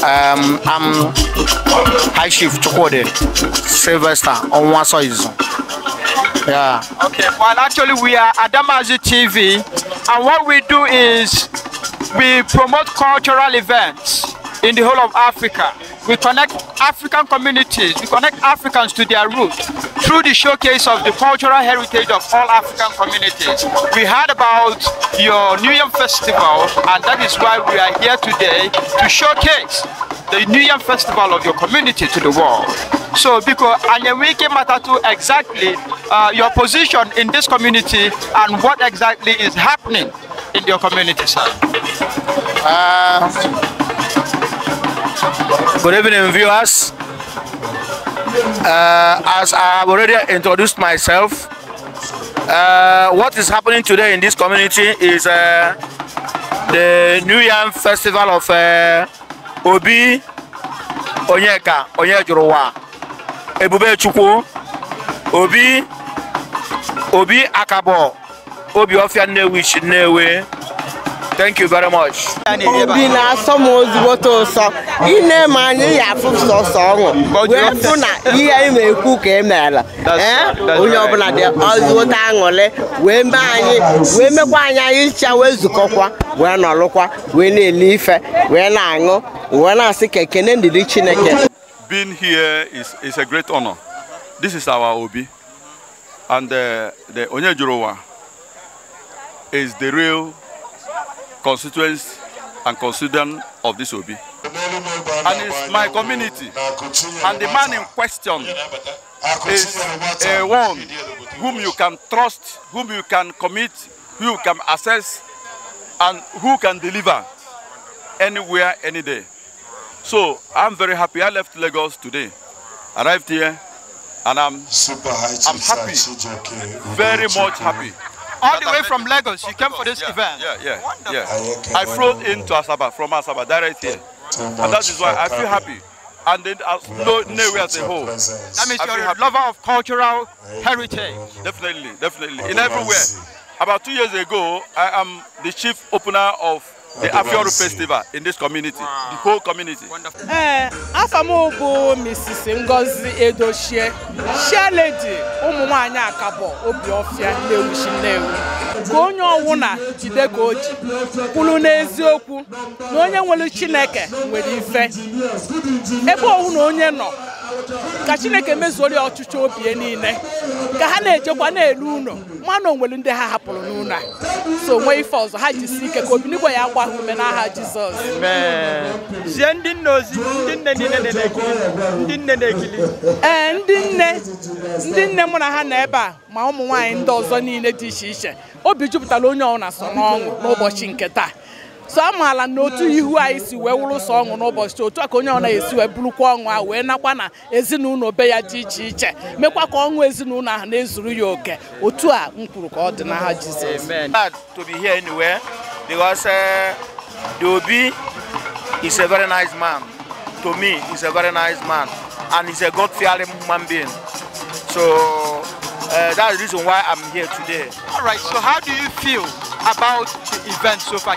I'm High Chief Chukode Sylvester on one side. Yeah. Okay. Well, actually, we are Adamazi TV, and what we do is we promote cultural events in the whole of Africa. We connect African communities, we connect Africans to their roots through the showcase of the cultural heritage of all African communities. We heard about your New Yam Festival, and that is why we are here today to showcase the New Yam Festival of your community to the world. So, because Nnewichi matter to exactly your position in this community and what exactly is happening in your community, sir. Good evening, viewers. As I have already introduced myself, what is happening today in this community is the New Yam Festival of Obi Onyejuruwa Ebube Chukwu Obi Akabo Obiofia Nnewichi Nnewi. Thank you very much. Bina someone's water so in a man ya so song. But you may cook a mela. We open at the Oswald Angole, when buying, when the wine each hours to coqua, when I look, when they leave, when I know, when I see a Kennedy rich in a being here is a great honor. This is our Obi, and the Onyejuruwa is the real constituents and constituent of this Obi, and it's my community, and the man in question is a one whom you can trust, whom you can commit, who you can assess, and who can deliver anywhere, any day. So I'm very happy. I left Lagos today, arrived here, and I'm happy, very much happy. All the way from Lagos, you came for this event? Yeah. I flew into Asaba, from Asaba, direct here. And that is why I feel happy. And then Nnewi as a whole. That means you're a lover of cultural heritage. Definitely. In everywhere. About 2 years ago, I am the chief opener of the Afiaolu Festival in this community, the whole community. Afamobo Mrs. Ngozi Edochie, share lady, Umwanya Akabo, Obiofia Nnewichi Nnewi. Konyo wuna jide koji, kulu n'eziokwu, na onye nwere Chineke nwere ife. Ebe owu onye no, ka Chineke mezuori ọchịchị obi niile, ka ha na-ejekwa na-elu ụlọ, mmanụ nwere ndị ha hapụrụ n'ụlọ. So nwe ife ọzọ ha jisi ike ka obi n'igbo ya agba ume n'aha Jizọs. Amen. Sie ndị nne ozi, ndị nne na-ekili. Ndị nne mụ na ha na ebe a, ma ụmụ nwaanyị ndị ọzọ niile dị iche iche. Obi jupụtara onye ọbụla so n'ọṅụ n'ụbọchị nke taa. So amaala na otu ihu anyị si wee wụrụ sọ ọṅụ n'ụbọchị otu a ka onye ọbụla esi wee bulukwa ọṅụ a wee nakwa na ezinụlọ be ya dị iche iche mekwa ka ọṅụ ezinụlọ ahụ na-ezuru ya oke otu a m kwuru ka ọ dị n'aha Jizọs. Amen. To be here anywhere because the Obi is a very nice man. To me, he's a very nice man and he's a God-fearing human being. So that's the reason why I'm here today. All right. So how do you feel about the event so far?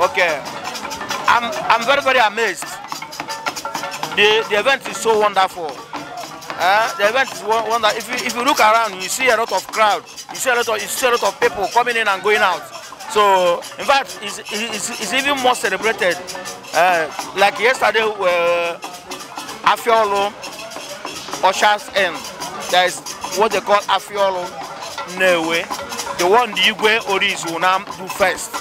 Okay, I'm very amazed. The event is so wonderful. The event is wonderful. If you look around, you see a lot of crowd. You see a lot of people coming in and going out. So in fact, it's even more celebrated. Like yesterday, Afiaolu ushers in. There is what they call Afiaolu Nnewi. The one the Igbo Oris will now do first.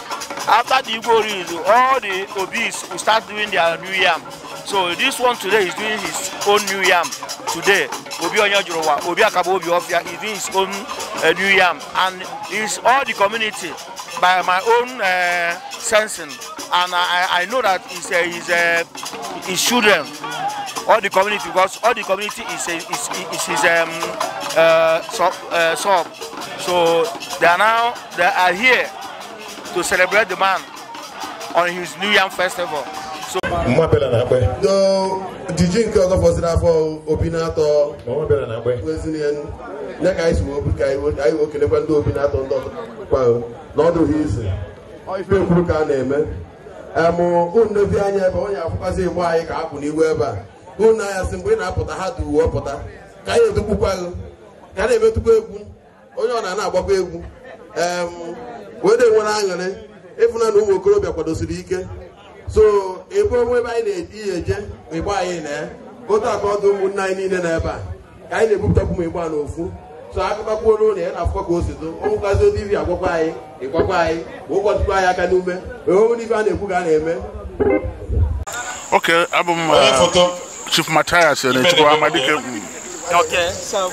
After the Igbo Oris, all the Obis will start doing their New Yam. So this one today is doing his own New Yam. Today, Obi Onyejuruwa, Obi Akabo Obiofia is doing his own New Yam. And it's all the community by my own sensing. And I know that his children, all the community, because all the community is his sub. So they are here to celebrate the man on his New Yam Festival. So unu bi anya ebe onye afụkwazi igbo anyị ka apụ n'ihu ebe a unu anya si mgbe ị na-apụta ha dị uwe pụta ka anyị edogbukwa gị ka a na-emetụkwa egwu onye ọ na-agbakwa egwu wee na-enwere aṅụrị ịfụna na ụmụ okorobịa kwadosiri ike so ebe onwe ebe anyị na-eti ihe eje igbo anyị na otu aka ọdụ ụmụnne anyị niile n'ebe a ka anyị na-ebupụtapụ m igbo a n'ofu so akụkakwa ụlọ na ya na-afụkwa ka o si do ụmụkazi odi ibi agwakwa anyị ịkwakwa anyị ma ụkọchukwu anyị aka n'ume wee onwe n'ife a na-ekwu ka a na-eme. Okay, abụ m Chief Matthias na-echukwu Amadike. Okay, so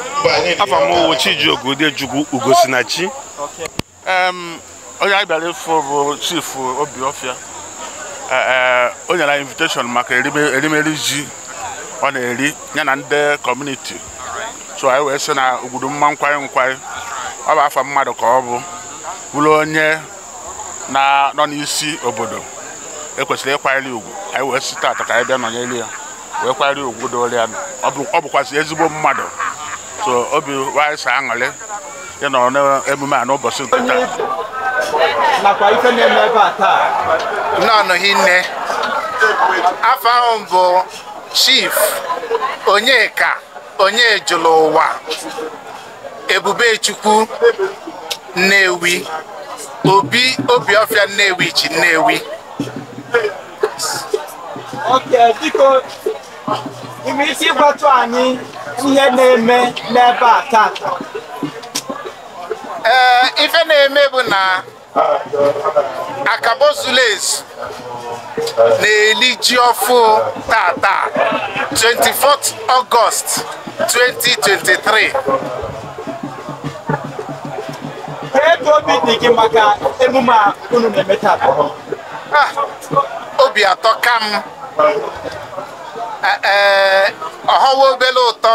Afa m Chiji Ogudejugwu Ugosinachi. Onye anyị bịara ịfụ bụ Chief Obiofia. O nyere invitation maka erimeri ji ọ na-eri ya na ndị community. So anyị wee sị na obodo mma nkwanye ọ bụ afa mmadụ ka ọ bụrụ onye nọ n'isi obodo ekwesịrị ịkwanyere ugwu. Anyị wee sị taata ka anyị bịa nọnyere ya wee kwanyere ugwu dole ya. Ọ bụkwasị ezigbo mmadụ. So obi anyị sa aṅụrị ya nọ n'emume a n'ụbọchị nke taa. nakwa ife na-eme ebe a taa n'ọnọghị nne afọ ahụ bụ Chief Onyeka Onyejuluwa Ebubechukwu Nnewi Obi Obiofia Nnewichi Nnewi. Okay, biko ime isi gwatụ anyị ihe na-eme n'ebe a taa. Ife na-eme bụ na Akabozules na-eli ji ọfụ tata 24th August 2023. Ego obi dị gị maka emume a unu na-eme tata? Obi atọ ka m ọhọwa obele ụtọ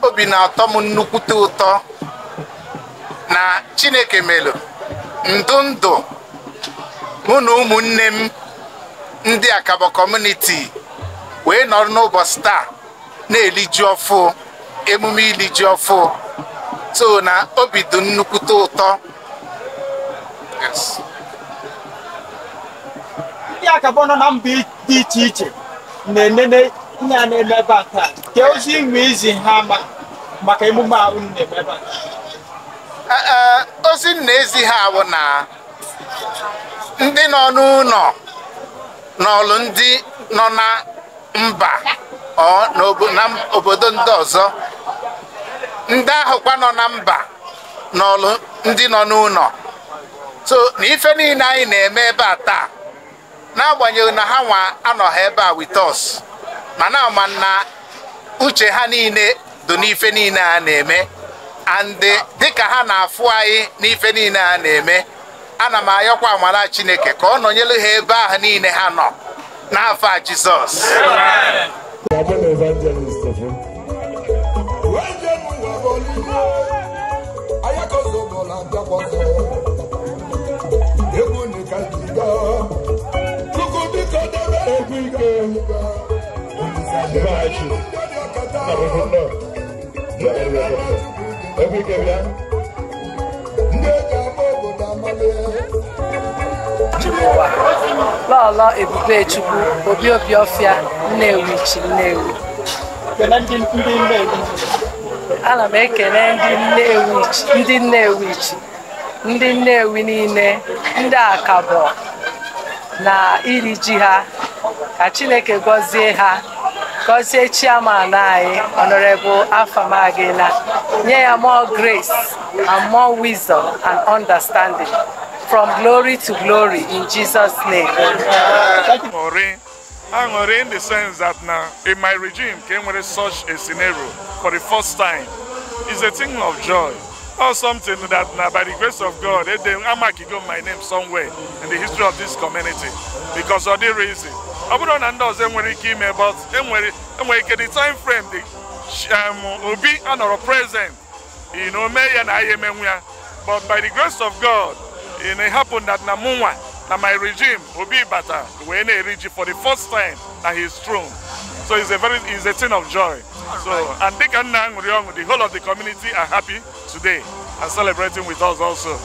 obi na-atọ m nnukwute ụtọ na Chineke melu ndụ mụ na ụmụnne m ndị Akabo community wee nọrọ n'ụbọchị taa na-eli ji ọfụ emume ili ji ọfụ so na obi dị nnukwute ụtọ. Ndị Akabo nọ na mba dị iche iche na-enene ihe a na-eme ebe a taa. Ke ozi inwe izi ha maka emume a unu na-eme ebe a? Ozi na-ezi ha bụ na ndị nọ n'ụlọ n'ọlụ ndị nọ na mba n'obodo ndị ọzọ ndị ahụkwa nọ na mba n'ọlụ ndị nọ n'ụlọ so na ife niile anyị na-eme ebe a taa n'agbanyeghị na ha nwa anọghị ebe a with us mana ama na uche ha niile dị n'ife niile a na-eme and dịka ha na-afụ anyị n'ife niile a na-eme ana m ayọkwa amara Chineke ka ọ nọnyere ha ebe ahụ niile ha nọ n'afọ a Jizọs. Lọlọ Ebubechukwu Obi Obiofia Nnewichi Nnewi. Ana m ekele ndị Nnewichi, ndị Nnewi niile, ndị Akabo na Iri Ji ha, ka Chineke gọzie ha, gọzie chairman anyị Honorable Afamagina, nye ya more grace and more wisdom and understanding. From glory to glory in Jesus' name. I'm in the sense that now in my regime came with such a scenario for the first time. It's a thing of joy. Or something that now by the grace of God, I'm going to my name somewhere in the history of this community. Because of the reason. I don't understand when it came about the time frame the Obi and our present. You know, but by the grace of God, it happened that Namunwa, my regime, Obi Bata, when Iri Ji for the first time that he's thrown. So it's a thing of joy. So and the whole of the community are happy today and celebrating with us also.